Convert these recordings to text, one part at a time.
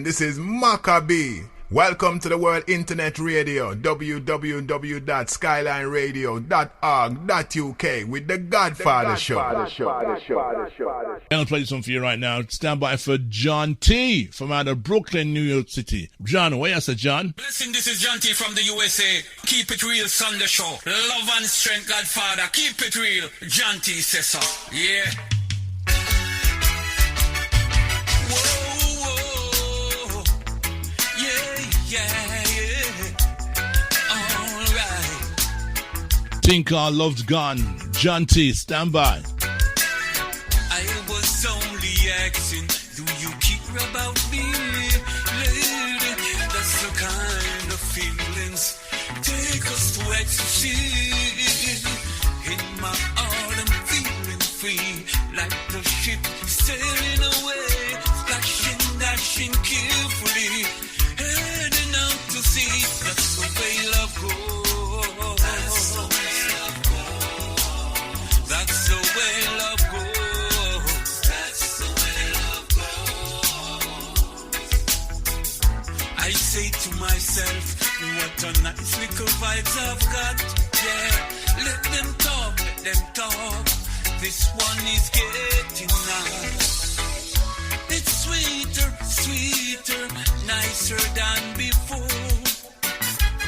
This is Maccabee. Welcome to the World Internet Radio, www.skylineradio.org.uk with the Godfather Show. I'll play something for you right now. Stand by for John T. from out of Brooklyn, New York City. John, what you say, John? Listen, this is John T. from the USA. Keep it real, Sunday show. Love and strength, Godfather. Keep it real. John T. says so. Yeah. Whoa, yeah, yeah, yeah. All right. Think our love's gone. John T. Stand by. I was only asking, do you care about me, lady? That's the kind of feelings take us to ecstasy. In my heart I'm feeling free, like the ship sailing away, splashing, dashing carefully, heading out to sea. That's the way love goes. That's the way love goes. That's the way love goes. That's the way love goes. I say to myself, what a nice little vibes I've got. Yeah, let them talk, let them talk. This one is getting nice. It's sweeter, sweeter, nicer than before.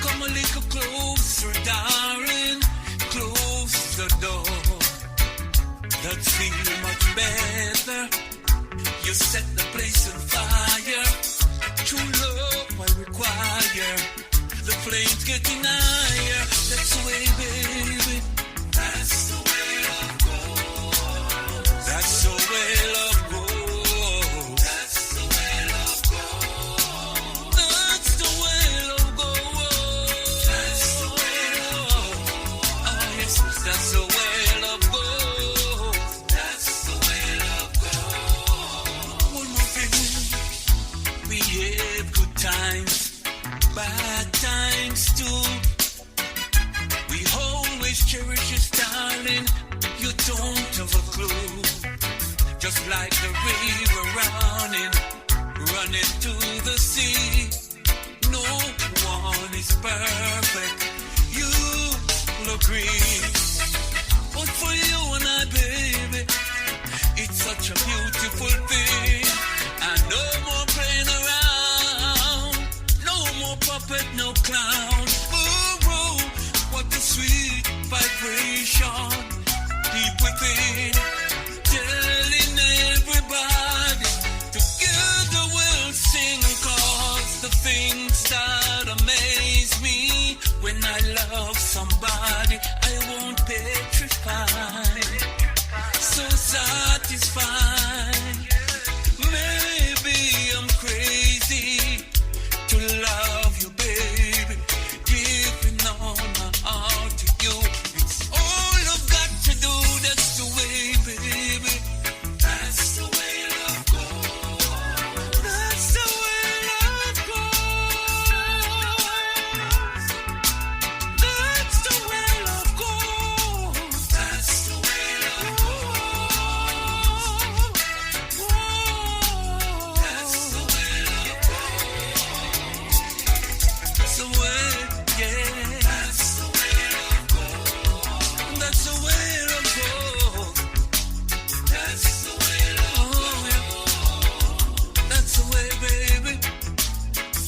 Come a little closer, darling, close the door. That's feeling much better. You set the place on fire. True love I require. The flames getting higher. That's the way, baby. That's the way love goes. That's the way love goes. That's the way love goes. That's the way love goes. That's the way love goes. Oh yes, that's the way love goes. That's the way love goes. One more thing, we have good times, bad times too. We always cherish you, darling. You don't have a clue. Just like the river running, running to the sea. No one is perfect. You'll agree. But for you and I, baby, it's such a beautiful thing. And no more playing around. No more puppet, no clown. Ooh, ooh, what a sweet vibration deep within. Telling everybody together we'll sing. Cause the things that amaze me when I love somebody, I won't petrify. So satisfied. Maybe I'm crazy to love you, baby. Giving all my heart to you. It's all I've got to do. That's the way, baby. That's the way love goes. That's the way love goes. That's the way love goes. That's the way love goes. Whoa. That's the way love goes. That's the way, yeah. That's the way love goes. That's the way love goes. That's the way love goes. That's the way, baby.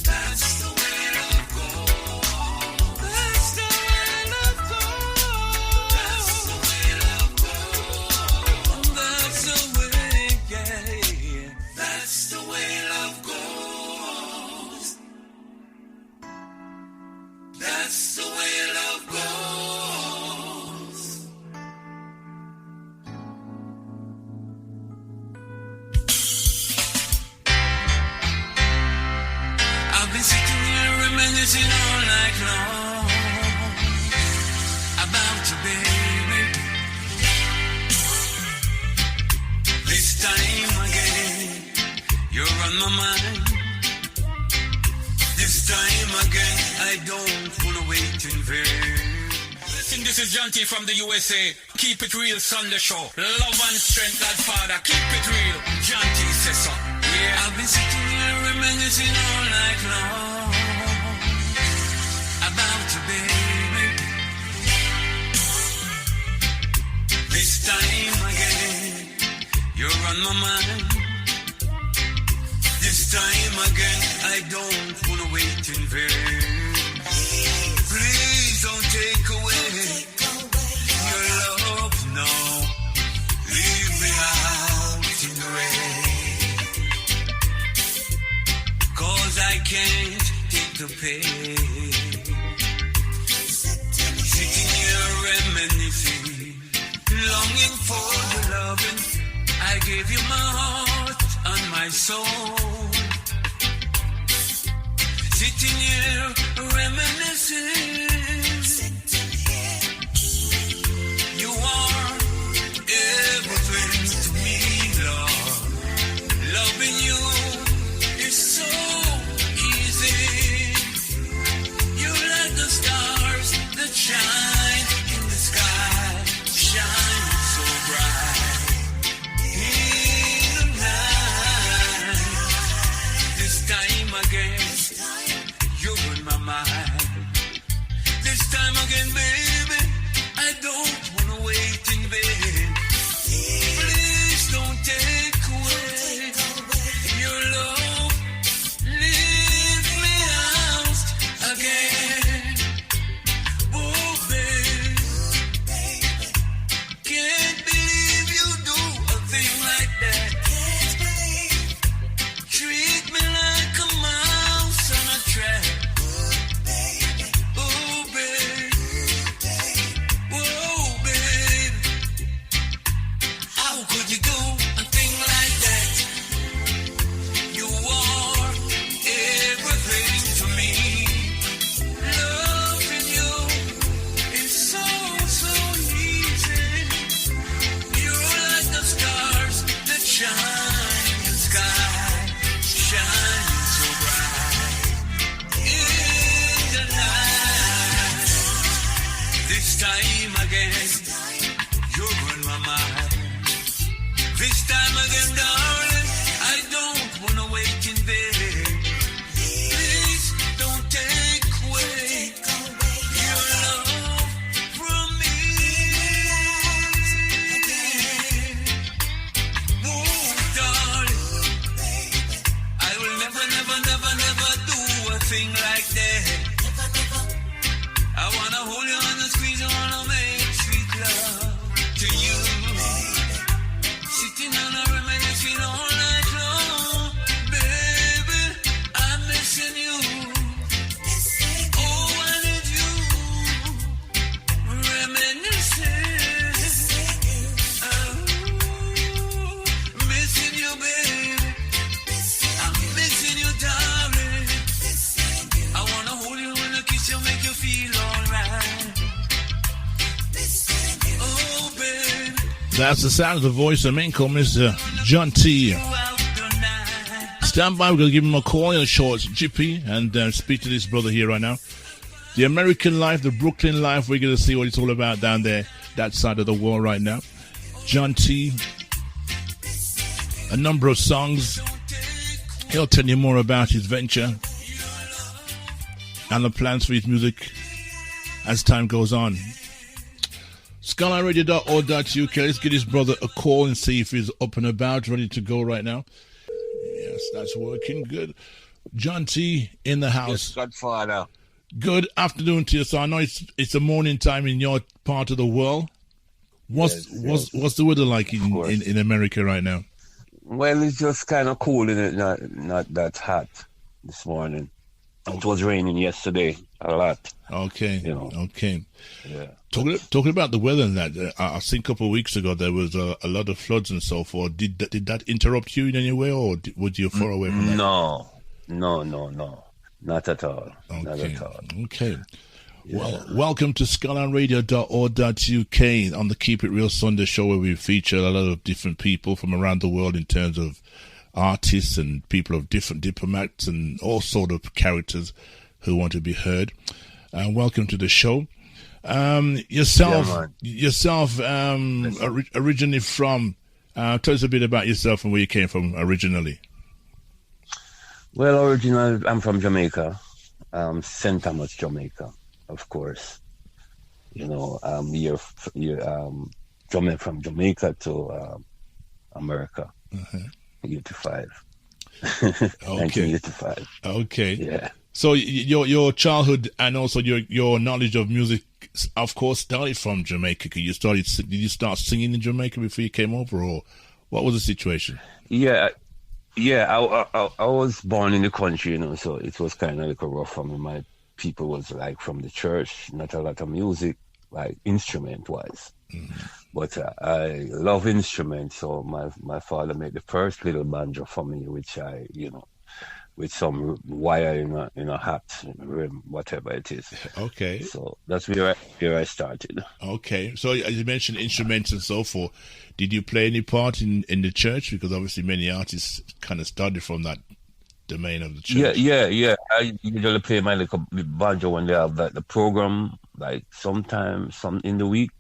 That's the way love goes. That's the way love goes. That's the way love goes. That's the way, yeah. That's the way love goes. That's the way love goes. I've been sitting here reminiscing all night long about you, baby. This time again, you're on my mind. This time again, I don't wanna wait in vain. Listen, this is John T. from the USA. Keep it real, Sunday show. Love and strength, Godfather. Keep it real. John T. says so. Yeah. I've been sitting here reminiscing reminiscing all night long about you, baby. This time again, you're on my mind. This time again, I don't wanna wait in vain. Please don't take away your love, no. Leave me out in the rain. 'Cause I can't take the pain. Sitting here reminiscing, longing for your loving. I gave you my heart and my soul. Sitting here reminiscing. You are everything to me, Lord. Loving you is so easy. You're like the stars that shine in the sky, shine so bright in the night. This time again, you're in my mind. This time again, baby, I don't wanna wait in vain. Please don't take away your love. Leave me out again. Oh, baby, can't believe you do a thing like that. Treat me like a mouse on a trap. Oh, baby. Whoa, babe. How could you do a thing like that? You are everything to me. Loving you is so, so easy. You're like the stars that shine in the sky, shine so bright in the night. This time again, you're on my mind. This time again, darling, I don't wanna wait in vain. Please don't take away your love from me. Oh, darling, I will never, never, never, never do a thing like that. I wanna hold you and squeeze you, wanna make sweet love to you. Sitting on a reminiscing all night long, baby, I'm missing you. Oh, I need you, reminiscing. Oh, missing you, baby. I'm missing you, darling. I wanna hold you and kiss you, make you feel alright. Oh, baby. That's the sound of the voice of main call Mr. John T. Stand by, we're going to give him a call in a short GP and speak to this brother here right now. The American life, the Brooklyn life, we're going to see what it's all about down there, that side of the world right now. John T. A number of songs. He'll tell you more about his venture and the plans for his music as time goes on. SkylineRadio.org.uk. Let's give his brother a call and see if he's up and about, ready to go right now. Yes, that's working good. John T. in the house. Yes, Godfather. Good afternoon to you. So I know it's a morning time in your part of the world. What's the weather like in America right now? Well, it's just kind of cool, in it, not that hot this morning. It was raining yesterday a lot. Okay. You know. Okay. Yeah. Talking about the weather and that, I think a couple of weeks ago there was a lot of floods and so forth. Did that interrupt you in any way, or was you far away from that? No. Not at all. Okay. Not at all. Okay. Yeah. Well, welcome to SkylineRadio.org.uk on the Keep It Real Sunday show, where we feature a lot of different people from around the world in terms of artists and people of different diplomats and all sort of characters who want to be heard. Welcome to the show. Yourself, originally from, tell us a bit about yourself and where you came from originally. Well, original, I'm from Jamaica, St. Thomas, Jamaica, of course. You know, from Jamaica to America, 85, Okay. 1985. Okay. Yeah. So your childhood and also your knowledge of music, of course, started from Jamaica. Did you start singing in Jamaica before you came over, or what was the situation? Yeah, yeah. I was born in the country, you know, so it was kind of like a rough for me. My people was like from the church, not a lot of music, like instrument wise. But I love instruments, so my father made the first little banjo for me, which I, you know, with some wire in a hat, whatever it is. Okay. So that's where I started. Okay. So as you mentioned instruments and so forth, did you play any part in the church? Because obviously many artists kind of started from that domain of the Yeah, church. yeah, yeah. I usually play my little banjo when they have like the program, like sometimes some in the week.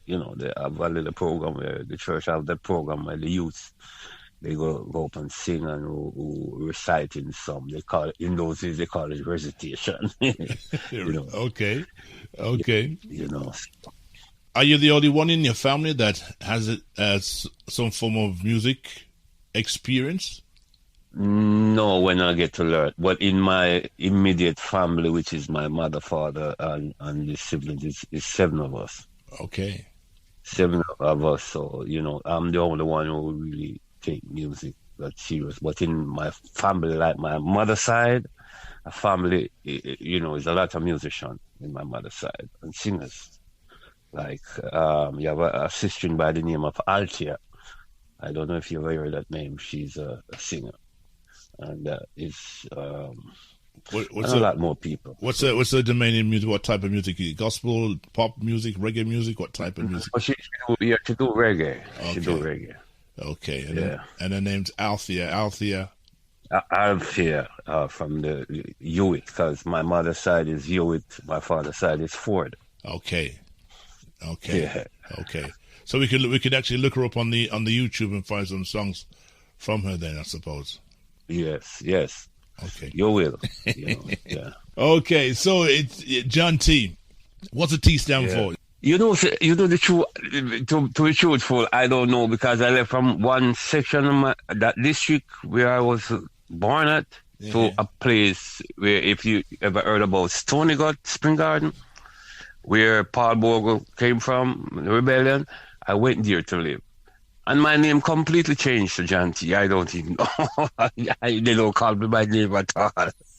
You know, they have a little program where the church have that program where the youth they go up and sing and who reciting some. They call it in those days they call it recitation. You know, Okay. Okay. you know. Are you the only one in your family that has some form of music experience? No, when I get to learn. But in my immediate family, which is my mother, father, and the siblings, is seven of us. Okay. Seven of us. So, you know, I'm the only one who really take music that serious. But in my family, like my mother's side, a family, you know, is a lot of musicians in my mother's side and singers. Like, you have a sister by the name of Altia. I don't know if you've ever heard that name. She's a singer. And What's and a lot more people. what's the domain in music? What type of music? Gospel, pop music, reggae music? What type of music? But she do reggae. She do Okay. reggae. Okay. Yeah. And her name's Althea. Althea. Althea from the Hewitt, because my mother's side is Hewitt, my father's side is Ford. Okay. Okay. Yeah. Okay. So we could actually look her up on the YouTube and find some songs from her then, I suppose. Yes, yes. Okay. You will. You know, yeah. Okay. So it's John T. What's the T stand Yeah. for? You know the truth. To be truthful, I don't know because I left from one section of that district where I was born at to a place where, if you ever heard about Stony Gut Spring Garden, where Paul Bogle came from, the rebellion, I went there to live. And my name completely changed to John T. I don't even know. They don't call me by name at all.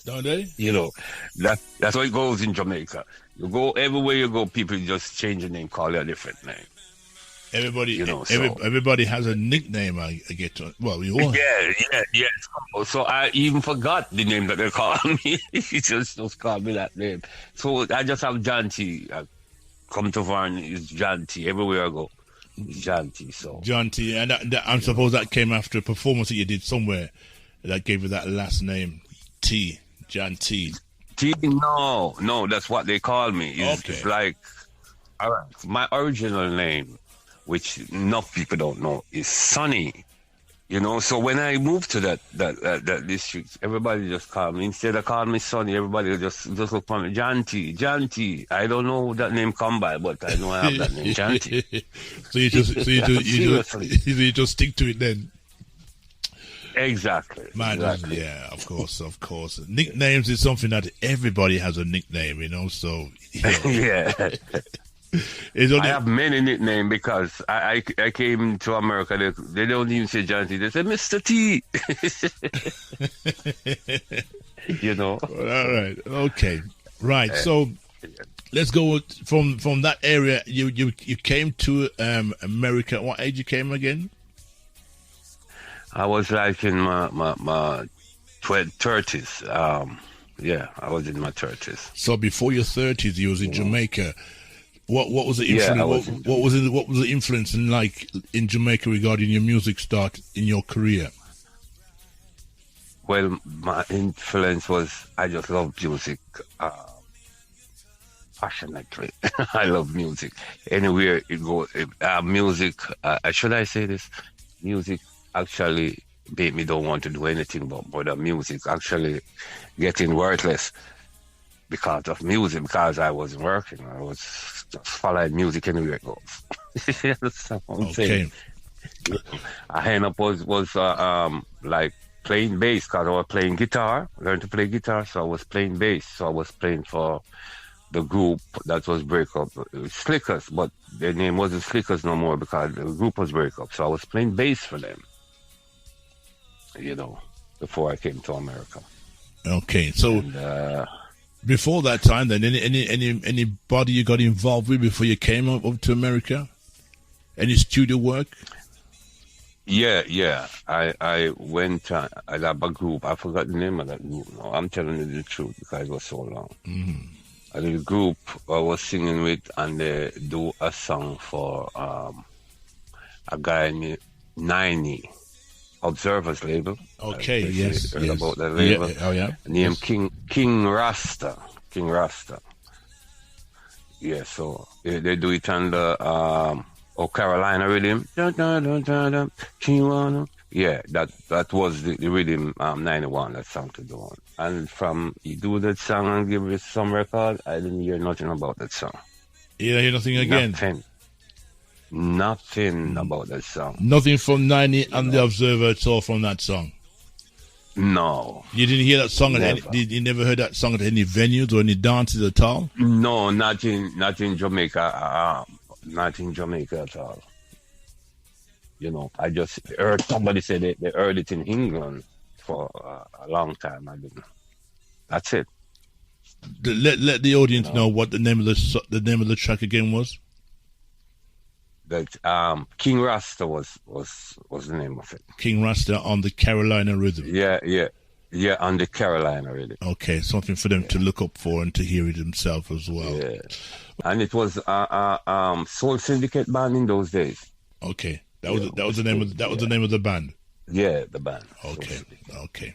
Don't they? You know, that's how it goes in Jamaica. You go everywhere you go, people just change the name, call you a different name. Everybody, You know, everybody has a nickname. I get to. Well, we all. Yeah. So I even forgot the name that they call me. He just call me that name. So I just have John T. I come to Varn is John T. Everywhere I go, it's John T. So John T. And I suppose that came after a performance that you did somewhere that gave you that last name, T. John T. T. No, that's what they call me. It's like, all right, my original name, which enough people don't know, is Sonny. You know, so when I moved to that district, everybody just called me. Instead of calling me Sonny, everybody just look for me, John T. John T. I don't know who that name come by, but I know I have that name, John T. So you just stick to it then. Exactly. Man, exactly. yeah, of course. Nicknames is something that everybody has a nickname, you know. So Yeah. it's only, I have many nicknames because I came to America. They don't even say John T. They say Mr. T. You know. all right, okay, right. So let's go from that area. You came to America. What age you came again? I was like in my 30s. Yeah, I was in my 30s. So before your 30s, you was in Jamaica. What was the Yeah, I influence? was What was the influence in Jamaica regarding your music start in your career? Well, my influence was I just love music passionately. I love music. Anywhere it goes, music. Should I say this? Music actually made me don't want to do anything but the music. Actually, getting worthless because of music. Because I wasn't working, I was just following music anywhere it goes. That's what I'm saying. I end up was like playing bass because I was playing guitar. Learned to play guitar, so I was playing bass. So I was playing for the group that was break up, Slickers, but their name wasn't Slickers no more because the group was break up. So I was playing bass for them, before I came to America. Okay, so and, before that time, then anybody you got involved with before you came up to America? Any studio work? Yeah. I went. I have a group. I forgot the name of that group. No, I'm telling you the truth because it was so long. Mm-hmm. I did a group I was singing with, and they do a song for a guy named 90 Observers label. Okay, yes. About that label. Yeah. Oh, yeah. Named King Rasta. King Rasta. Yeah, so they do it on the Carolina rhythm. Yeah, that was the rhythm 91, that song to do on. And from you do that song and give it some record, I didn't hear nothing about that song. You didn't hear nothing again? Nothing about that song. Nothing from 90 and the Observer at all from that song? No. You didn't hear that song you never heard that song at any venues or any dances at all? No, not in Jamaica. Not in Jamaica at all. I just heard somebody say they heard it in England for a long time. I didn't. That's it. Let the audience know what the name of the track again was. That King Rasta was the name of it. King Rasta on the Carolina rhythm. Yeah, on the Carolina rhythm. Okay, something for them to look up for and to hear it themselves as well. Yeah, and it was Soul Syndicate band in those days. Okay, that was the name of the name of the band. Yeah, the band. Okay.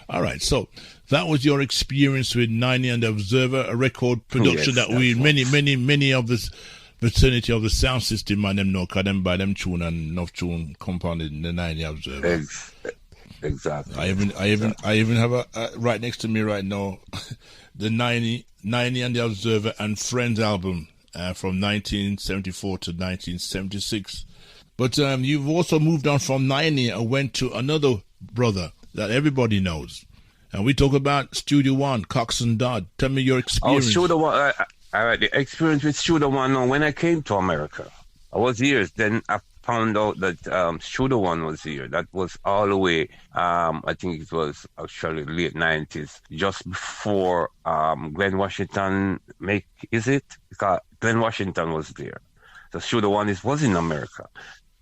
All right, so that was your experience with 90 and the Observer, a record production that we many of this vicinity of the sound system and them know, cause them by them tune and enough tune compounded in the 90 Observer. Exactly. I even have a right next to me right now, the 90 and the Observer and Friends album from 1974 to 1976. But you've also moved on from 90 and went to another brother that everybody knows. And we talk about Studio One, Coxsone Dodd. Tell me your experience. Oh, Studio One. All right, the experience with Studio One, when I came to America, I was here. Then I found out that Studio One was here. That was all the way, I think it was actually late 90s, just before Glenn Washington because Glenn Washington was there. So Studio One was in America.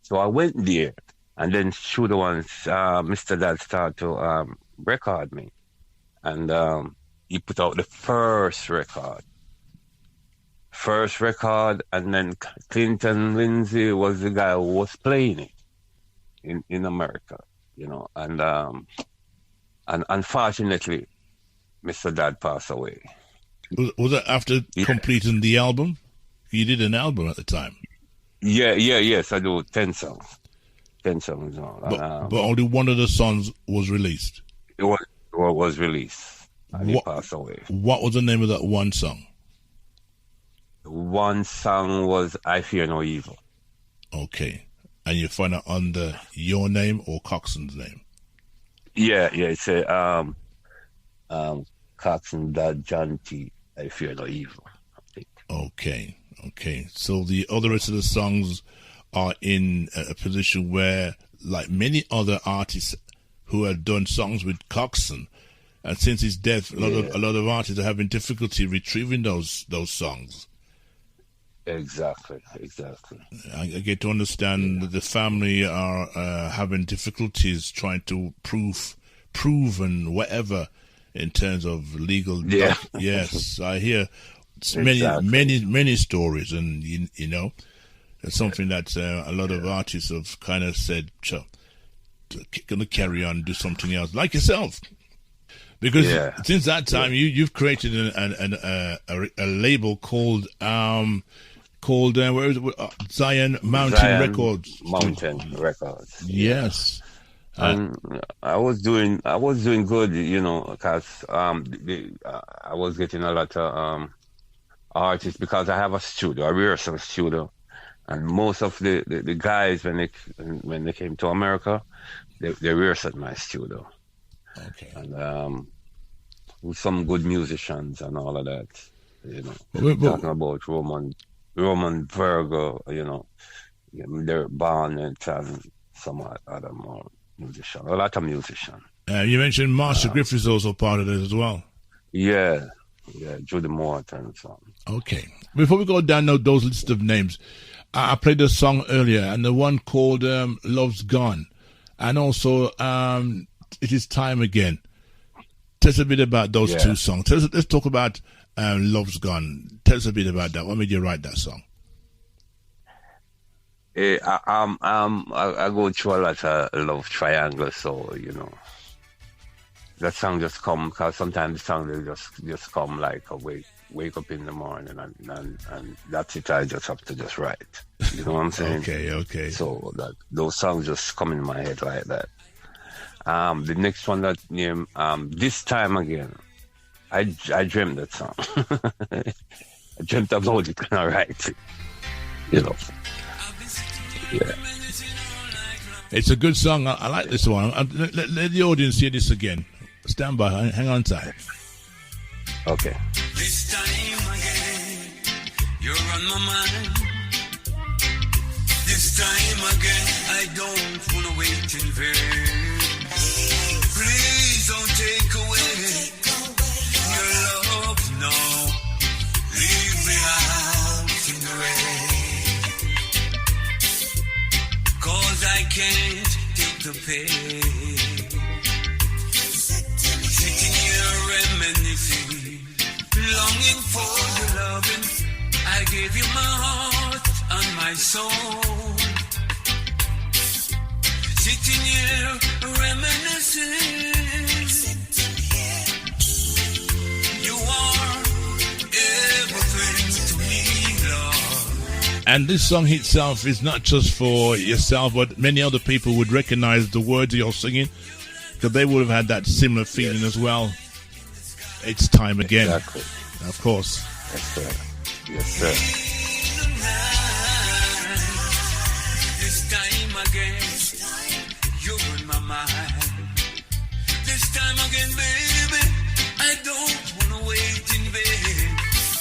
So I went there, and then Studio One, Mr. Dad started to record me. And he put out the first record, and then Clinton Lindsay was the guy who was playing it in America, and unfortunately, Mr. Dad passed away. Was it after completing the album? You did an album at the time. Yes, I do 10 songs. 10 songs. But only one of the songs was released. It was released, and he passed away. What was the name of that one song? One song was "I Fear No Evil." Okay, and you find it under your name or Coxsone's name? Yeah. It's a Coxsone Dodd John T. I Fear No Evil, I think. Okay. So the other rest of the songs are in a position where, like many other artists who have done songs with Coxsone, and since his death, a lot of artists are having difficulty retrieving those songs. Exactly. I get to understand that the family are having difficulties trying to prove and whatever in terms of legal. Yeah. Yes, I hear many stories, and it's something that a lot of artists have kind of said, going to carry on, do something else, like yourself. Because since that time, you've created a label called where is it? Zion Mountain Records. Mountain Records. Yes. And I was doing good, because I was getting a lot of artists because I have a studio, a rehearsal studio, and most of the guys when they came to America, they rehearsed at my studio, Okay. and with some good musicians and all of that, But- talking about Roman Virgo, they're Barnett and some other more musicians, a lot of musicians. you mentioned Master Griff is also part of it as well. Yeah, Judy Morton and so on. Okay. Before we go down those list of names, I played a song earlier, and the one called Love's Gone, and also It Is Time Again. Tell us a bit about those two songs. Let's talk about Love's Gone. Tell us a bit about that. What made you write that song? I go through a lot of love triangles, so that song just come because sometimes the song will just come like a wake up in the morning and that's it. I just have to just write. You know what I'm saying? Okay. So those songs just come in my head like that. The next one that name This Time Again. I dreamt that song. I dreamt about it and I write it. Yeah. It's a good song. I like this one. Let the audience hear this again. Stand by. Hang on tight. Okay. This time again, you're on my mind. This time again, I don't wanna wait in vain. Please don't take away your love now. Leave me out in the rain. 'Cause I can't take the pain. Sitting here reminiscing, longing for your loving. I gave you my heart and my soul. Sitting here reminiscing. You are everything to me, Lord. And this song itself is not just for yourself, but many other people would recognize the words you're singing because they would have had that similar feeling as well. It's time again. Exactly. Of course. Yes, sir. Yes, sir. This time again, you're in my mind. This time again, baby, I don't wanna wait in vain.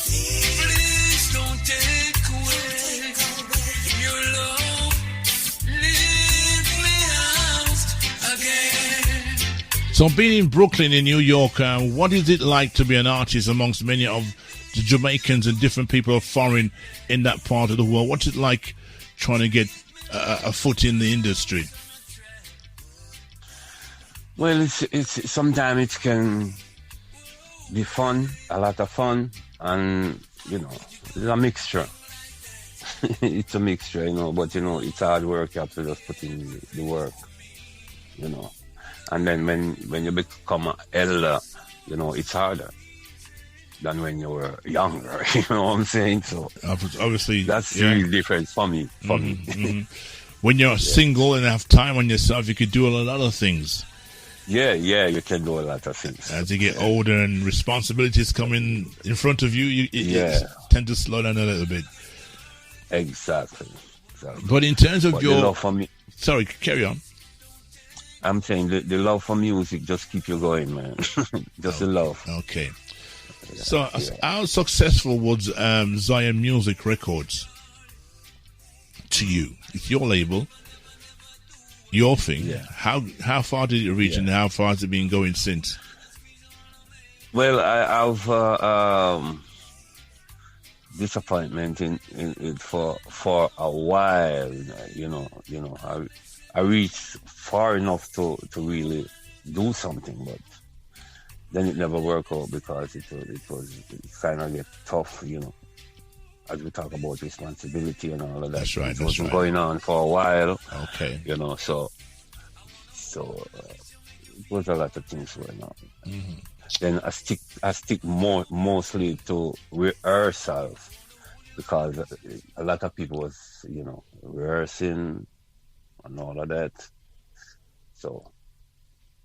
Please don't take away your love. Leave me out again. So being in Brooklyn in New York, what is it like to be an artist amongst many of the Jamaicans and different people of foreign in that part of the world? What's it like trying to get a foot in the industry? Well, it's sometimes it can be fun, a lot of fun, and it's a mixture. It's a mixture, but it's hard work. You have to just put in the work, And then when you become an elder, it's harder than when you were younger. You know what I'm saying? So Obviously, that's really different for me. When you're single and have time on yourself, you could do a lot of things. Yeah, you can do a lot of things. As you get older and responsibilities come in front of you, you tend to slow down a little bit. Exactly. But in terms of your love for me, sorry, carry on. I'm saying the love for music just keep you going, man. Just the love. Okay. So, how successful was Zion Music Records to you? It's your label, your thing. Yeah. How far did it reach, and how far has it been going since? Well, I've disappointment in it for a while. I reached far enough to really do something, but then it never worked out because it kind of get tough, as we talk about responsibility and all of that. That's right. It wasn't going on for a while. Okay. So it was a lot of things going on. Mm-hmm. Then I stick mostly to rehearsals because a lot of people was rehearsing and all of that. So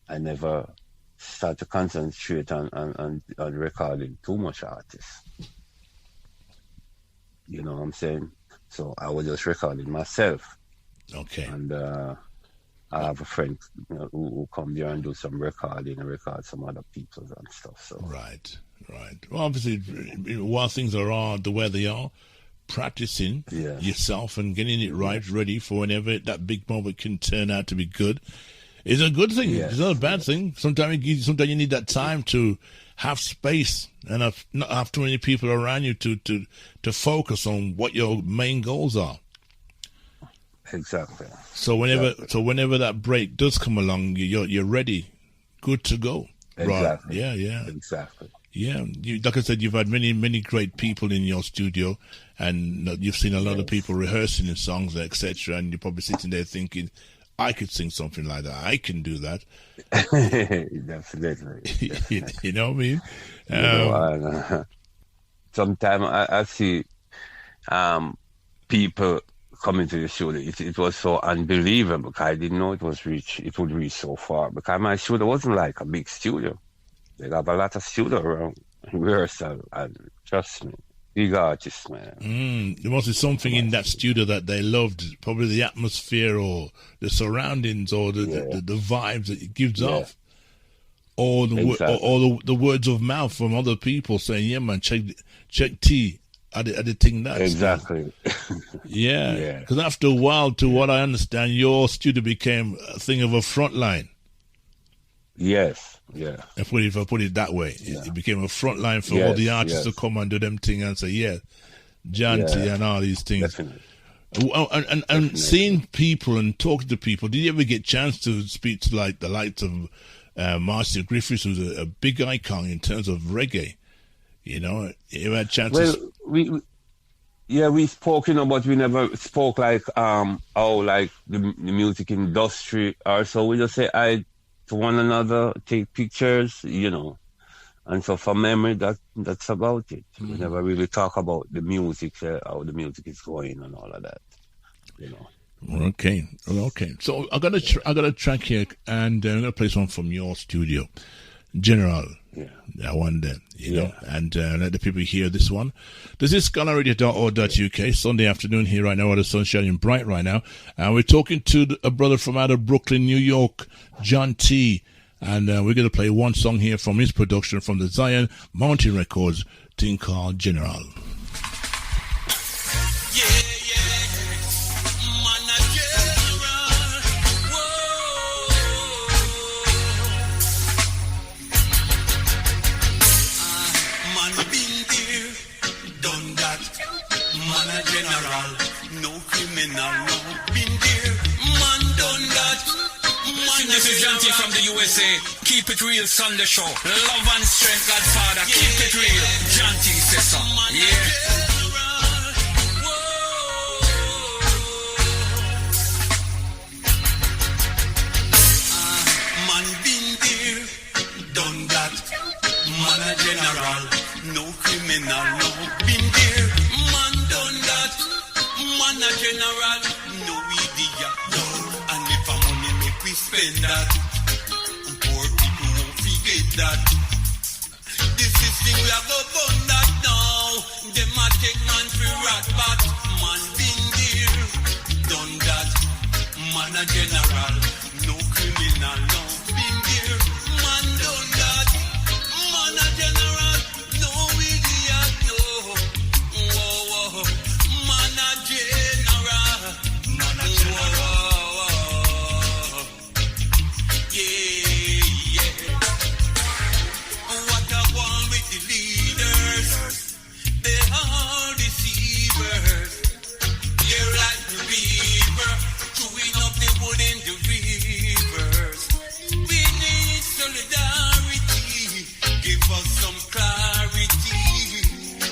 I never start to concentrate on recording too much artists. You know what I'm saying? So I was just recording myself. Okay. And I have a friend who come there and do some recording and record some other people and stuff. So Right. Well, obviously, while things are the way they are, practicing yourself and getting it right, ready for whenever that big moment can turn out to be good, is a good thing. Yes. It's not a bad thing. Sometimes you need that time to have space and not have too many people around you to focus on what your main goals are. Exactly. So whenever that break does come along, you're ready, good to go. Exactly. Right. Yeah. Exactly. Yeah, like I said, you've had many great people in your studio, and you've seen a lot of people rehearsing the songs, etc. And you're probably sitting there thinking, I could sing something like that. I can do that. Definitely. You know what I mean? Sometimes I see people coming to the studio. It was so unbelievable because I didn't know it would reach so far. Because my studio wasn't like a big studio. They have a lot of studio around rehearsal, and trust me, big artists, man. There must be something in that studio that they loved, probably the atmosphere or the surroundings or the vibes that it gives off, or the words of mouth from other people saying, "Yeah, man, check T." I did think that exactly. Yeah, because after a while, to what I understand, your studio became a thing of a front line. Yes. Yeah. If I put it that way, it became a front line for all the artists to come and do them thing and say, John T and all these things. Definitely. And seeing people and talking to people, did you ever get a chance to speak to like the likes of Marcia Griffiths, who's a big icon in terms of reggae? You know, you had chances. Well, we spoke, but we never spoke like like the music industry or so. We just say to one another, take pictures, and so from memory, that's about it. We never really talk about the music, how the music is going and all of that, Okay. So I got a track here, and I'm gonna play some from your studio, General. Yeah. That one there, you know, and let the people hear this one. This is scholarradio.org.uk, Sunday afternoon here right now, where the sun's shining bright right now. And we're talking to a brother from out of Brooklyn, New York, John T. And we're going to play one song here from his production from the Zion Mountain Records, thing called General. This is John T from the USA. Keep it real, Sunday show. Love and strength, Godfather. Keep it real. John T says so. Man been there, done that. Man a general, no criminal, no. Been there, man done that. Man a general, no idiot, no. And if a money make we spend that, poor people won't forget that. The system we have upon that now. Them a take man for rat, but man been there, done that. Man a general, no criminal, no. Been there, man done that. Man a general, no idiot, no. Whoa. Man a general, man a general. Yeah. What I want with the leaders, they are deceivers. They're like the river, chewing up the wood in the rivers. We need solidarity, give us some clarity.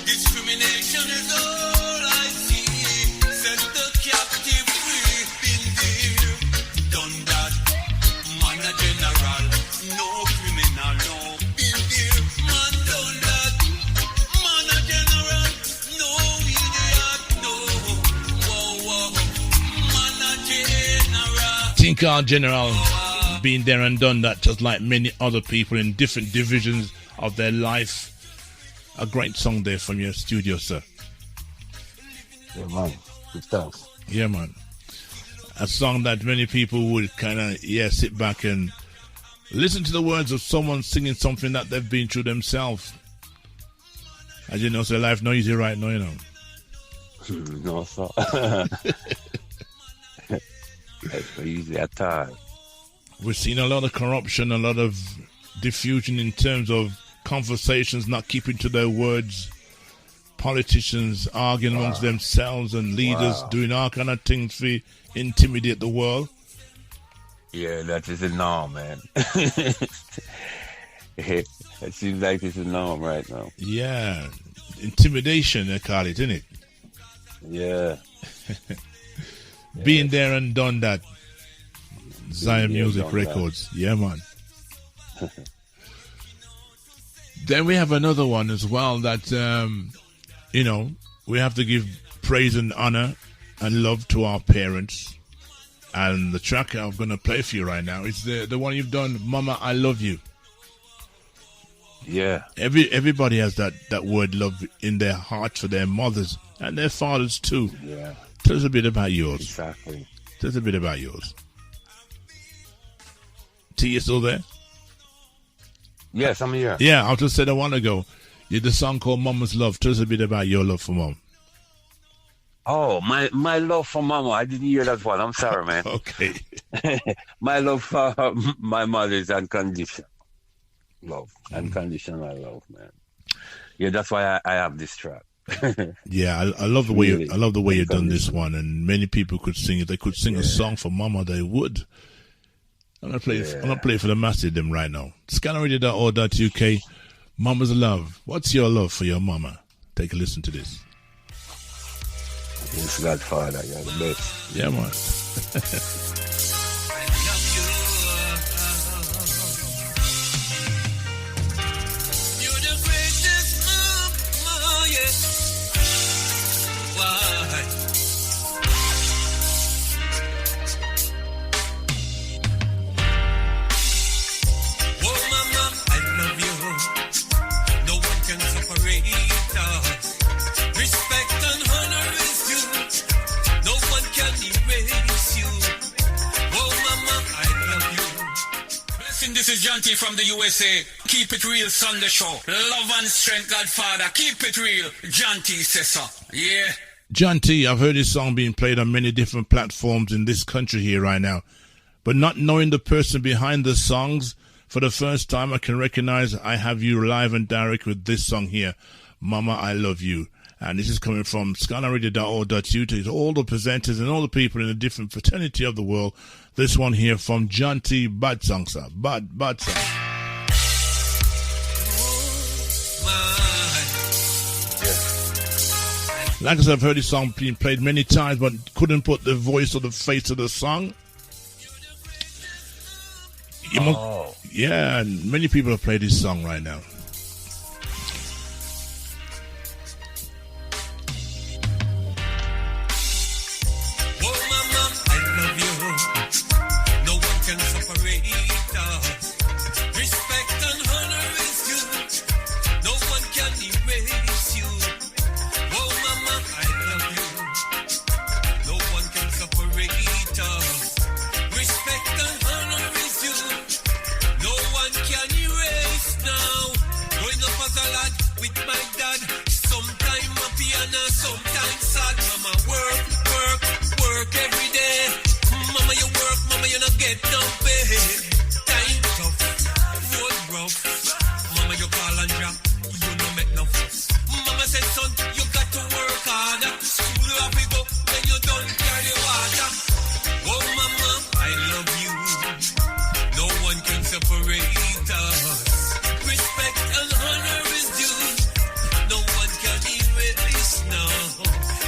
Discrimination is all I see. Set the captive free. Been there, done that. Man a general, no criminal, no. Been there, man done that. Man a general, no idiot, no. Whoa. Man a general. Thing called General, been there and done that, just like many other people in different divisions of their life. A great song there from your studio, sir. Yeah, man. Good stuff. Yeah, man. A song that many people would kind of, sit back and listen to the words of someone singing something that they've been through themselves. As you know, so life not easy right now, you know. No, sir. It's not easy at all. We've seen a lot of corruption, a lot of diffusion in terms of conversations not keeping to their words, politicians arguing amongst themselves, and leaders doing all kind of things to intimidate the world. Yeah, that is the norm, man. It seems like it's the norm right now. Yeah, intimidation they call it, isn't it? Yeah. Being there and done that. Zion Music done Records. That. Yeah, man. Then we have another one as well that, we have to give praise and honor and love to our parents. And the track I'm going to play for you right now is the one you've done, Mama, I Love You. Yeah. Everybody has that word love in their heart for their mothers and their fathers too. Yeah. Tell us a bit about yours. Exactly. Tell us a bit about yours. T, you still there? Yes, I'm here. Yeah, I just said a while ago, you had the song called Mama's Love. Tell us a bit about your love for Mom. Oh, my love for Mama. I didn't hear that one. I'm sorry, man. Okay. My love for my mother is unconditional love. Unconditional love, man. Yeah, that's why I have this track. Yeah, I love the way you've done this one, and many people could sing it. They could sing a song for Mama, they would. I'm gonna play it for the masses them right now. Scannerradio.org.uk. Mama's Love. What's your love for your mama? Take a listen to this. It's Godfather, you're the best. Yeah, man. This is John T from the USA. Keep it real Sunday show. Love and strength, Godfather. Keep it real. John T says so. Yeah. John T, I've heard this song being played on many different platforms in this country here right now. But not knowing the person behind the songs, for the first time I can recognize I have you live and direct with this song here, Mama, I Love You. And this is coming from scannerradio.org.uk to all the presenters and all the people in the different fraternity of the world. This one here from John T. Bad song, sir. Bad song. Like I said, I've heard this song being played many times, but couldn't put the voice or the face of the song. Yeah, and many people have played this song right now.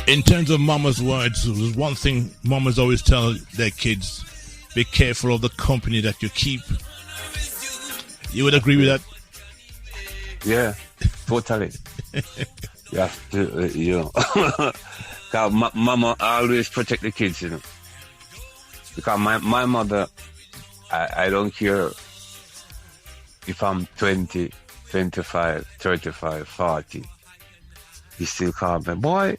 In terms of mama's words, there's one thing mamas always tell their kids: be careful of the company that you keep. You would agree with that? Yeah, totally. You have to, Cause mama always protect the kids, because my mother I don't care if I'm 20, 25, 35, 40. He still call me boy.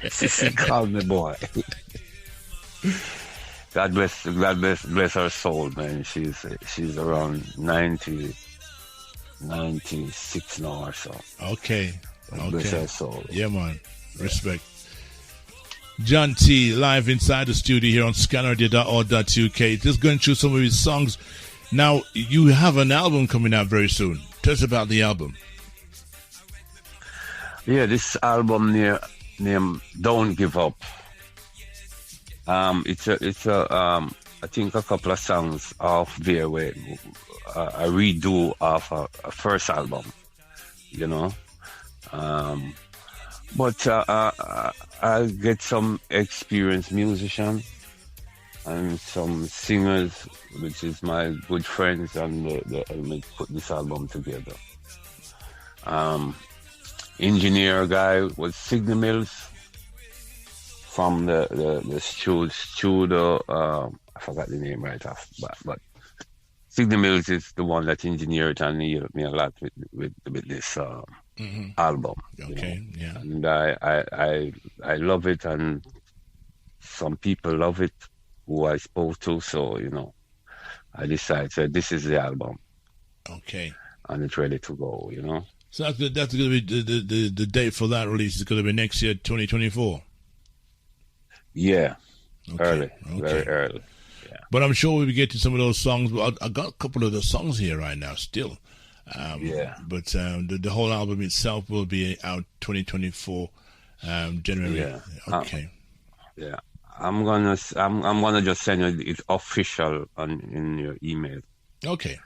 He still call me boy. God bless her soul, man. She's around 96 now or so. Okay. Bless her soul. Yeah, man. Respect. John T, live inside the studio here on scannerradio.org.uk. Just going through some of his songs. Now, you have an album coming out very soon. Tell us about the album. Yeah, this album named Don't Give Up. It's I think a couple of songs off there where a redo of a first album, you know. But I get some experienced musician and some singers, which is my good friends, and they put this album together. Engineer guy was Signal Mills from the studio. I forgot the name right off, but Signal Mills is the one that engineered and he helped me a lot with this album. Okay, you know? yeah. And I love it, and some people love it who I spoke to. So I decided this is the album. Okay. And it's ready to go. So that's going to be the date for that release is going to be next year, 2024. Yeah, okay. Early, very early. Yeah. But I'm sure we'll be getting some of those songs. Well, I got a couple of the songs here right now still. Yeah. But the whole album itself will be out 2024 January. Yeah. Okay. Yeah. I'm gonna just send you it official in your email. Okay.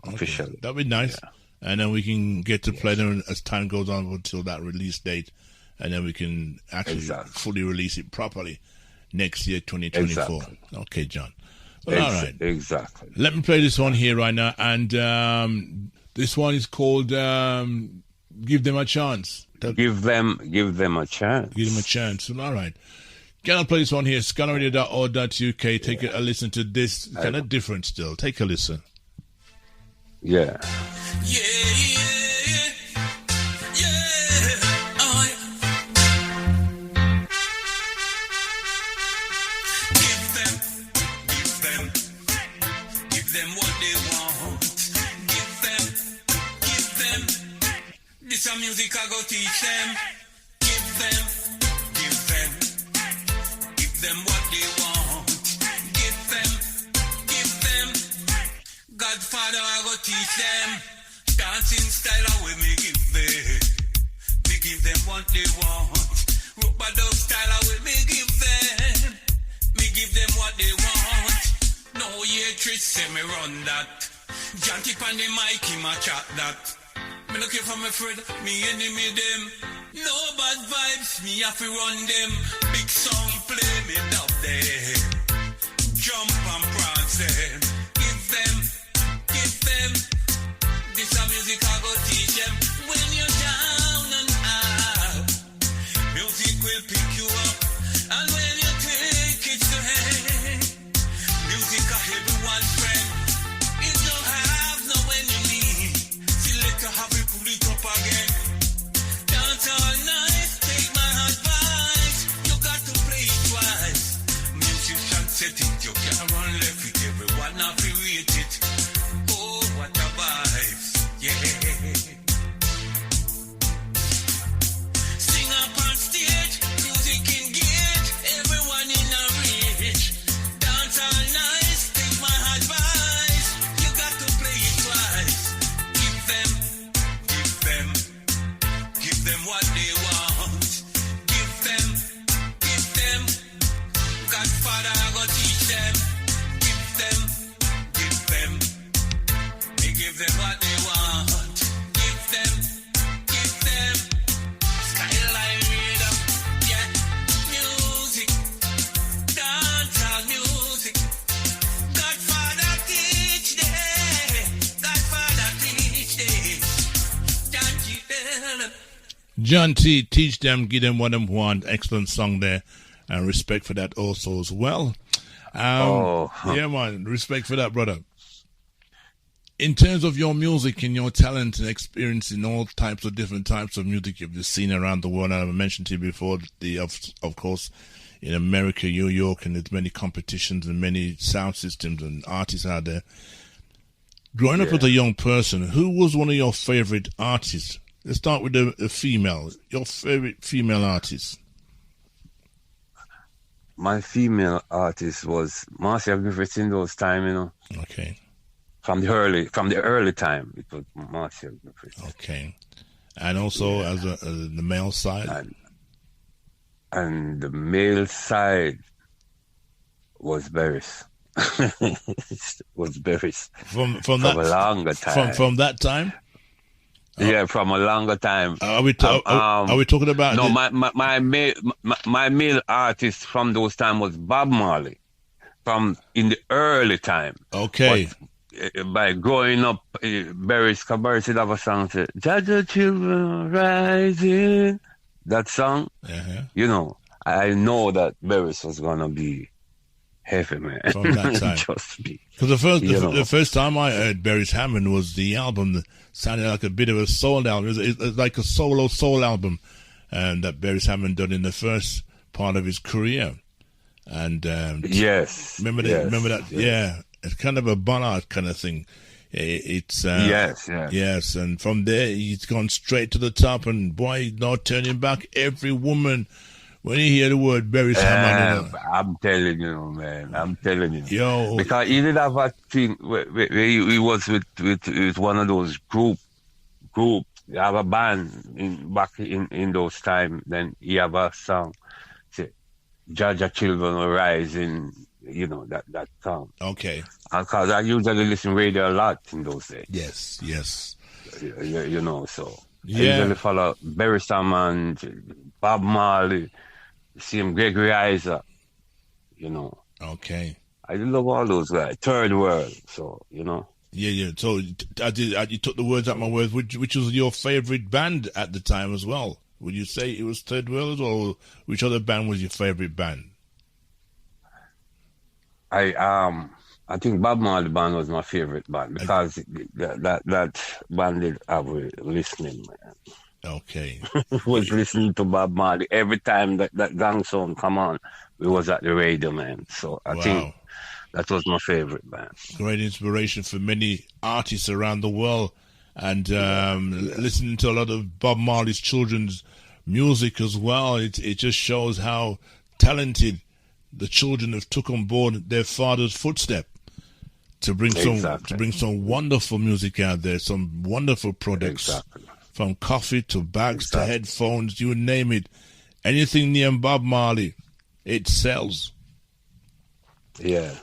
Official. That'd be nice. Yeah. And then we can get to play them as time goes on until that release date, and then we can actually fully release it properly next year, 2024. Exactly. Okay, John. Well, all right. Exactly. Let me play this one here right now, and this one is called "Give Them a Chance." Give them a chance. Give them a chance. Well, all right. Can I play this one here? Scannerradio.org.uk. Take a listen to this. Kind of different still. Take a listen. Yeah. Yeah. Oh, yeah. Give them what they want. Give them. This a music I go teach them. Give them what they want. Give them. Godfather I go teach them. Dancing style I will me give them. Me give them what they want. Rubber dub style I will me give them. Me give them what they want. No hatred say me run that. John tip on the mic him a chat that. Me looking for my friend, me enemy them. No bad vibes, me have to run them. Big song play me dub them. Jump and prance them. Give them. This a music I go teach them. When you're down and out, music will pick you up. And when you take it to head, music a everyone's friend. It don't have no enemy. Selector have it, pull it up again. Dance all night, take my advice. You got to play it twice. Musician set it, you can't run left with everyone, not be rate it. Oh, what a vibes, yeah. Sing up on stage, music engage, everyone in a reach. Dance all night, take my advice. You got to play it twice. Give them what they want. Give them. Godfather, I go teach them. Give them. Me give them what they want. Give them. Skyline rhythm, yeah. Music, dancehall music. Godfather teach them. John T, teach them, give them what they want. Excellent song there, and respect for that also as well. Yeah, man. Respect for that, brother. In terms of your music and your talent and experience in all types of different types of music you've just seen around the world, and I've mentioned to you before, of course, in America, New York, and there's many competitions and many sound systems and artists out there. Growing up as a young person, who was one of your favorite artists? Let's start with a female. Your favorite female artist? My female artist was Marcia Griffiths in those time, you know. Okay. From the early time, it was Marcia Griffiths. Okay. And also as the male side? And the male side was Beres. Was Beres. From a longer time. From that time? Yeah, from a longer time. Are we talking about? No, my male artist from those time was Bob Marley, from in the early time. Okay. But, by growing up, Beres would have a song say, "Jaja Children Rising." That song, you know, I know that Beres was gonna be heavy, man. From that time. Just be. Because the first time I heard Beres Hammond was the album that sounded like a bit of a soul album. It was like a solo soul album, and that Beres Hammond done in the first part of his career. And yes, remember that? Yes. Yeah, it's kind of a ballad kind of thing. It's yes, and from there he's gone straight to the top, and boy, no turning back. Every woman. When you hear the word Beres Hammond, I'm telling you, man. I'm telling you. Yo. Because he did have a thing where he was with one of those groups. You have a band back in those times. Then he have a song, say, Jaja Children Will Rise, you know, that song. Okay. Because I usually listen radio a lot in those days. Yes. You know, so. Yeah. I usually follow Beres Hammond, Bob Marley, same Gregory Isaac, you know. Okay. I love all those guys. Third World, so, you know. Yeah. So you took the words out of my words. Which was your favorite band at the time as well? Would you say it was Third World, or which other band was your favorite band? I think Bob Marley band was my favorite band because that band did have listening, man. Okay. Was listening to Bob Marley every time that gang song come on. We was at the radio, man. So I think that was my favorite band. Great inspiration for many artists around the world, and listening to a lot of Bob Marley's children's music as well. It just shows how talented the children have took on board their father's footstep to bring some wonderful music out there, some wonderful products. Exactly. From coffee to bags to headphones, you name it. Anything near Bob Marley, it sells. Yeah.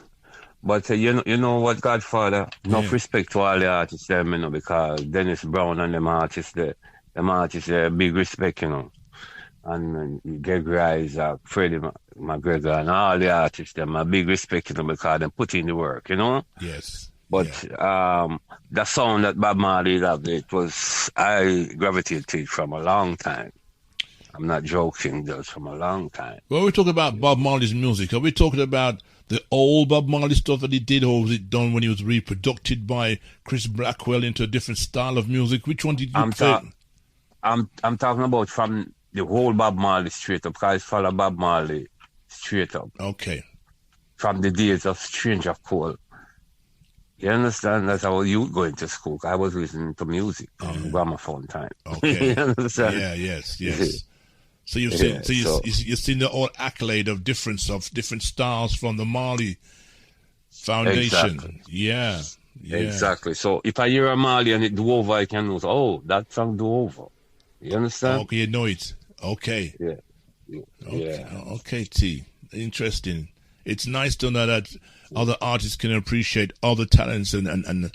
But you know what, Godfather? Enough respect to all the artists there, you know, because Dennis Brown and them artists there, big respect, you know. And Gregory Isaac, Freddie McGregor, and all the artists there, my big respect to them because they put in the work, you know? Yes. But the sound that Bob Marley loved, I gravitated from a long time. I'm not joking, just from a long time. When we talk about Bob Marley's music, are we talking about the old Bob Marley stuff that he did, or was it done when he was reproduced by Chris Blackwell into a different style of music? Which one did you play? I'm talking about from the whole Bob Marley straight up, because I follow Bob Marley straight up. Okay. From the days of Stranger Cole. You understand? That's how you going to school. I was listening to music on gramophone time. Okay. You understand? Yeah, yes. So you've seen the whole accolade of different styles from the Marley Foundation. Exactly. Yeah. Exactly. So if I hear a Marley and it do over, I can know, oh, that song do over. You understand? Okay, you know it. Okay. Yeah. Okay, T. Interesting. It's nice to know that other artists can appreciate other talents and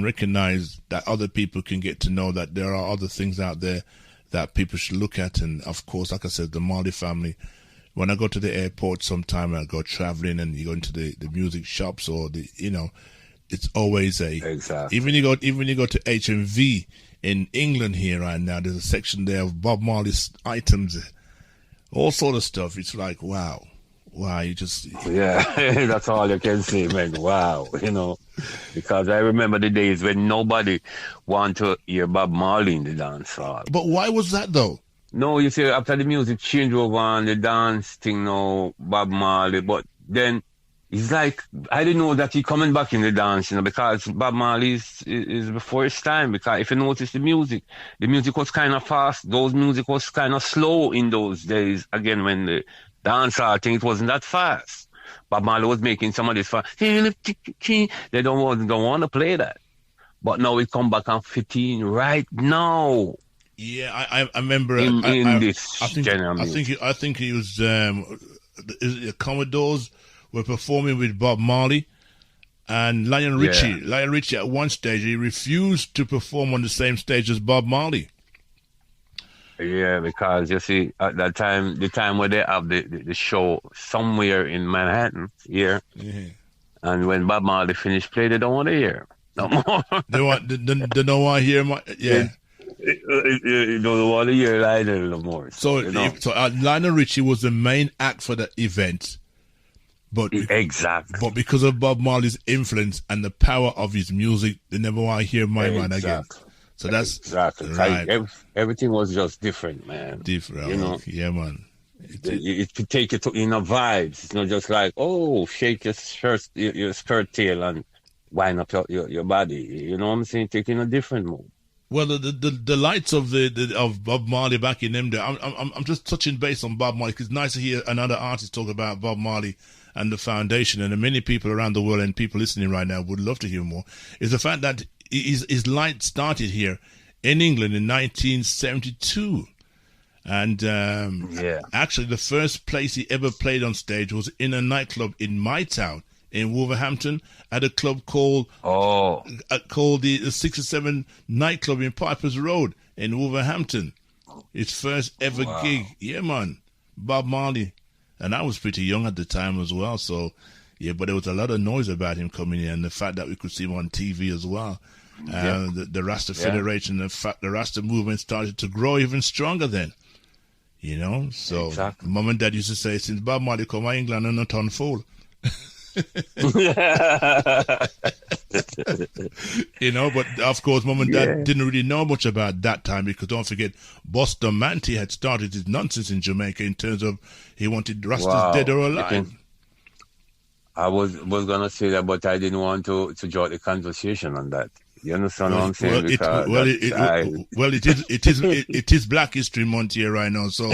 recognize that other people can get to know that there are other things out there that people should look at. And of course, like I said, the Marley family, when I go to the airport sometime, I go traveling and you go into the music shops or it's always even you go to HMV in England here right now, there's a section there of Bob Marley's items, all sort of stuff. It's like, wow. Wow, you just Yeah, that's all you can say, man. Wow, because I remember the days when nobody want to hear Bob Marley in the dance hall. But why was that though? No, you see, after the music changed over on the dance thing now, Bob Marley, but then it's like, I didn't know that he coming back in the dance, because Bob Marley is before his time, because if you notice the music was kind of fast, those music was kind of slow in those days, again, when the dancehall thing, it wasn't that fast. Bob Marley was making some of this fast, they don't want to play that. But now it come back on 15 right now. Yeah, I remember in this genre music. I think he was the Commodores were performing with Bob Marley and Lionel Richie. Yeah. Lionel Richie at one stage he refused to perform on the same stage as Bob Marley. Yeah, because you see at that time, the time where they have the show somewhere in Manhattan here, and when Bob Marley finished play, they don't want to hear no more. they don't want to hear my You don't want to hear Lionel no more. So Lionel Richie was the main act for the event, but exactly. But because of Bob Marley's influence and the power of his music, they never want to hear my man again. So that's exactly right. Everything was just different, man. Different, yeah, man. It could take you to inner vibes. It's not just like, oh, shake your skirt tail and wind up your body. You know what I'm saying? Taking a different move. Well, the lights of of Bob Marley back in them days. I'm just touching base on Bob Marley because it's nice to hear another artist talk about Bob Marley and the foundation, and many people around the world and people listening right now would love to hear more. Is the fact that his light started here in England in 1972, and actually the first place he ever played on stage was in a nightclub in my town in Wolverhampton at a club called the 67 nightclub in Piper's Road in Wolverhampton. His first ever gig. Yeah, man. Bob Marley. And I was pretty young at the time as well. So, yeah, but there was a lot of noise about him coming in, and the fact that we could see him on TV as well. The Rasta Federation, the fact the Rasta movement started to grow even stronger then. So exactly. Mom and Dad used to say, since Bob Marley come to England, I'm not on full. But of course Mom and Dad didn't really know much about that time, because don't forget Buster Manti had started his nonsense in Jamaica in terms of he wanted Rastas dead or alive. I was gonna say that, but I didn't want to join the conversation on that. You understand what I'm saying? It is Black History Month here right now. So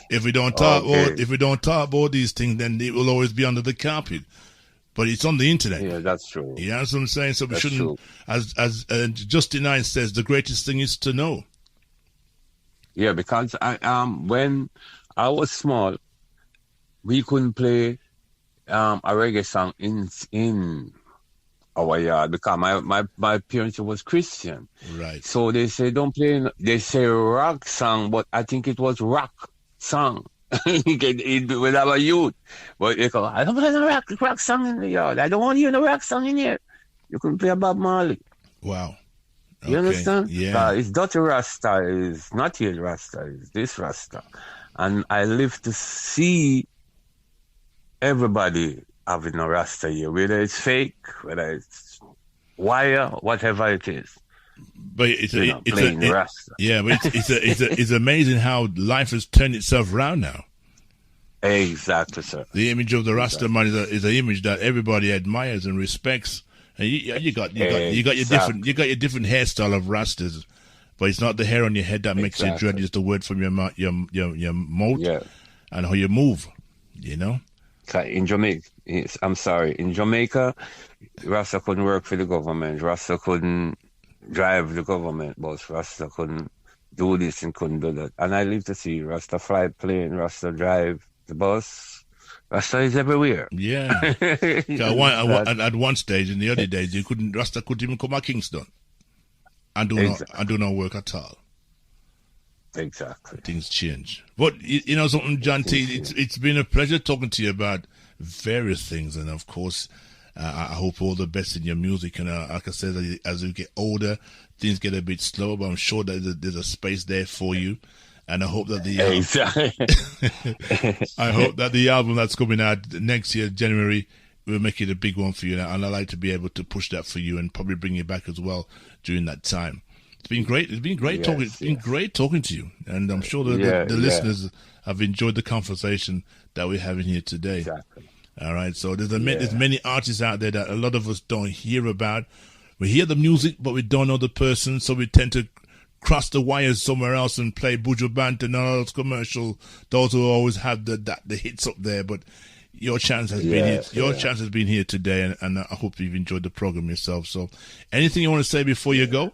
if we don't talk about these things, then it will always be under the carpet. But it's on the internet. Yeah, that's true. You know what I'm saying? So we shouldn't, as Justin Nine says, the greatest thing is to know. Yeah, because when I was small, we couldn't play a reggae song in our yard because my parents was Christian. Right. So they say don't play. They say rock song, but I think it was rock song. When I was youth, but they go, I don't play no rock song in the yard. I don't want to hear no rock song in here. You can play a Bob Marley. Wow. Okay. You understand? Yeah. It's Dirty Rasta, it's not yet Rasta, it's this Rasta. And I live to see everybody having a Rasta here, whether it's fake, whether it's wire, whatever it is. But it's amazing how life has turned itself around now. Exactly, sir. The image of the Rasta man is an image that everybody admires and respects. And you got your different hairstyle of Rastas, but it's not the hair on your head that makes you dread. It's the word from your mouth and how you move. In Jamaica, in Jamaica, Rasta couldn't work for the government. Rasta couldn't drive the government bus. Rasta couldn't do this and couldn't do that. And I live to see Rasta fly plane, Rasta drive the bus. Rasta is everywhere. Yeah. At one stage in the early days, Rasta couldn't even come to Kingston and do no work at all. Exactly. Things change. But something, John T, it's been a pleasure talking to you about various things, and of course, I hope all the best in your music. And like I said, as you get older, things get a bit slower, but I'm sure that there's a space there for you. And I hope that the Exactly. I hope that the album that's coming out next year, January, will make it a big one for you. And I'd like to be able to push that for you and probably bring you back as well during that time. It's been great. It's been great talking. It's been great talking to you, and I'm sure the listeners have enjoyed the conversation that we're having here today. Exactly. All right. So there's many artists out there that a lot of us don't hear about. We hear the music, but we don't know the person, so we tend to cross the wires somewhere else and play Buju Band and all those commercial. Those who always have the hits up there, but your chance has been here. Your chance has been here today, and I hope you've enjoyed the program yourself. So, anything you want to say before you go?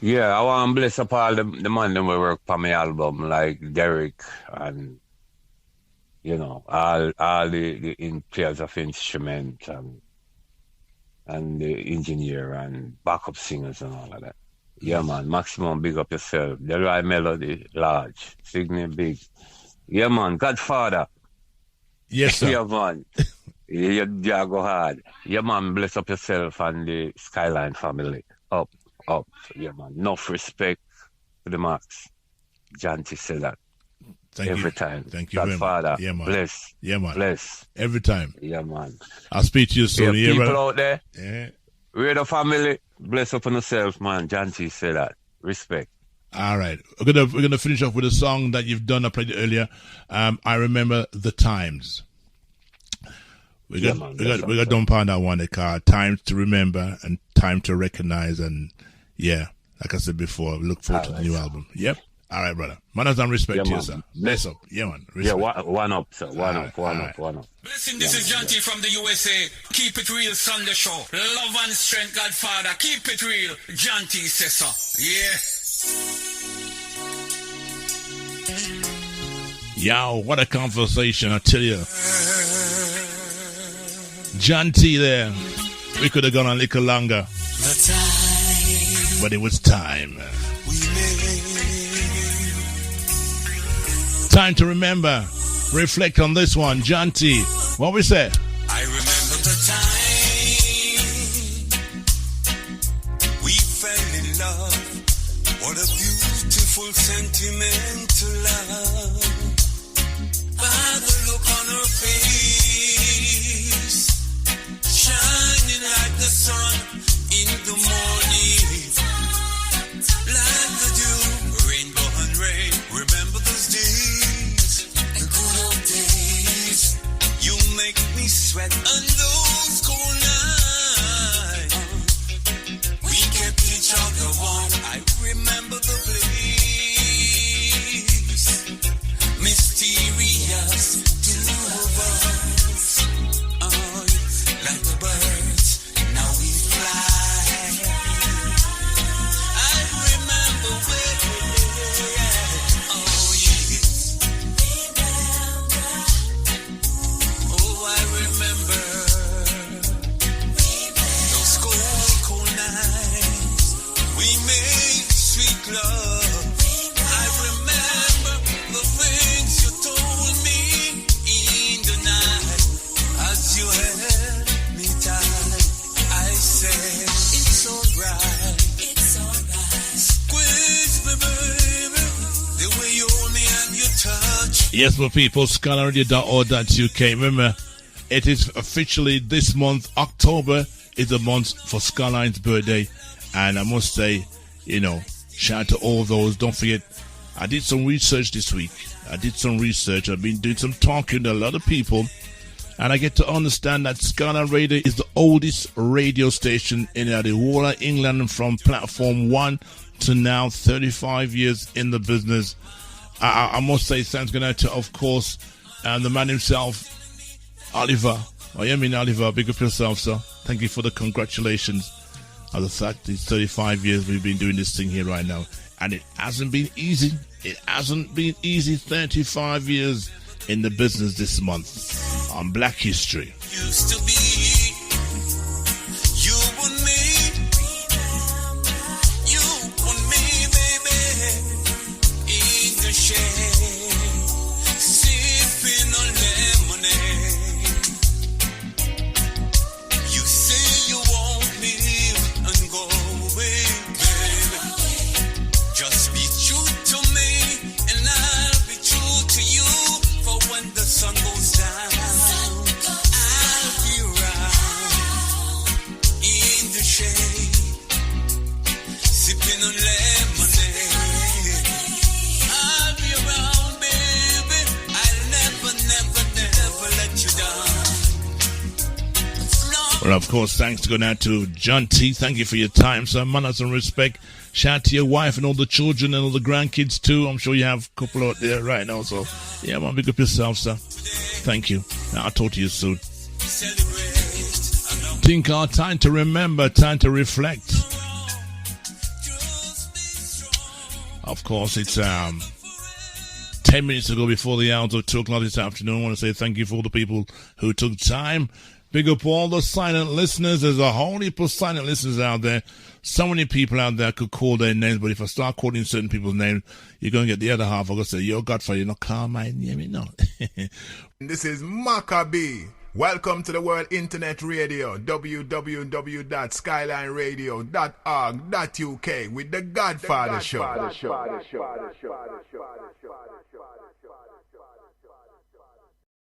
Yeah, I want to bless up all the man that work on my album, like Derek and all the players of instrument and the engineer and backup singers and all of that. Yeah, man. Maximum, big up yourself. The right melody, large. Signal, big. Yeah, man. Godfather. Yes, sir. Yeah, man. You go hard. Yeah, man. Bless up yourself and the Skyline family. Up. Yeah, man. Enough respect to the max. Janty said that. Every time. Thank you, Godfather. Yeah, man. Bless. Yeah, man. Bless. Every time. Yeah, man. I'll speak to you soon. Yeah, people out there. Yeah. We're the family. Bless up on yourself, man. Janty said that. Respect. All right. We're gonna finish off with a song that you've done. I played it earlier. I remember the times. We got to dump on that one. They call Times to Remember and Time to Recognize. And yeah, like I said before, we look forward to the new album. Yep. All right, brother. Manners and respect to you, sir. Bless up. Yeah, man. Respect. Yeah, one up, sir. One up. Listen, this is John T from the USA. Keep it real, Sunday show. Love and strength, Godfather. Keep it real. John T says so. Yeah. Yo, what a conversation, I tell you. John T there. We could have gone a little longer. But it was time. Time to remember. Reflect on this one. John T. What we say? I remember the time we fell in love. What a beautiful, sentimental love. By the look on her face, shining like the sun in the morning, like the dew, rainbow and rain. Remember those days, the good old days. You make me sweat on those cold nights. We kept each other warm. I remember the place, mysterious to us. Oh, like the birds, now we fly. I remember where. Oh yes. Oh, I remember those cold nights. We made sweet love. I remember the things you told me in the night as you held me tight. I said, it's alright. Squeeze me, baby, the way you hold me and you touch. Yes, my people, scholarradio.org.uk. Remember, it is officially this month. October is the month for Skyline's birthday. And I must say, shout out to all those. Don't forget, I did some research this week. I've been doing some talking to a lot of people. And I get to understand that Skyline Radio is the oldest radio station in the whole of England, from platform 1 to now 35 years in the business. I must say thanks going out to, of course, the man himself, Oliver. Oliver, big up yourself, sir. Thank you for the congratulations. The fact it's 35 years we've been doing this thing here right now. And it hasn't been easy. 35 years in the business this month on Black History. Used to be you and me, baby, in the shade, sipping on lemonade. You say you won't leave and go away, baby. Just be true to me. Well, of course, thanks to go out to John T. Thank you for your time, sir. Manners and respect. Shout out to your wife and all the children and all the grandkids, too. I'm sure you have a couple out there right now. So, yeah, man, big up yourself, sir. Thank you. I'll talk to you soon. Think our time to remember, time to reflect. Of course, it's 10 minutes to go before the hour of 2 o'clock this afternoon. I want to say thank you for all the people who took time. Big up all the silent listeners. There's a whole heap of silent listeners out there. So many people out there could call their names, but if I start calling certain people's names, you're going to get the other half. I'm going to say, yo, Godfather, you're not call my name, no. This is Maccabee. Welcome to the World Internet Radio, www.skylineradio.org.uk with the Godfather Show.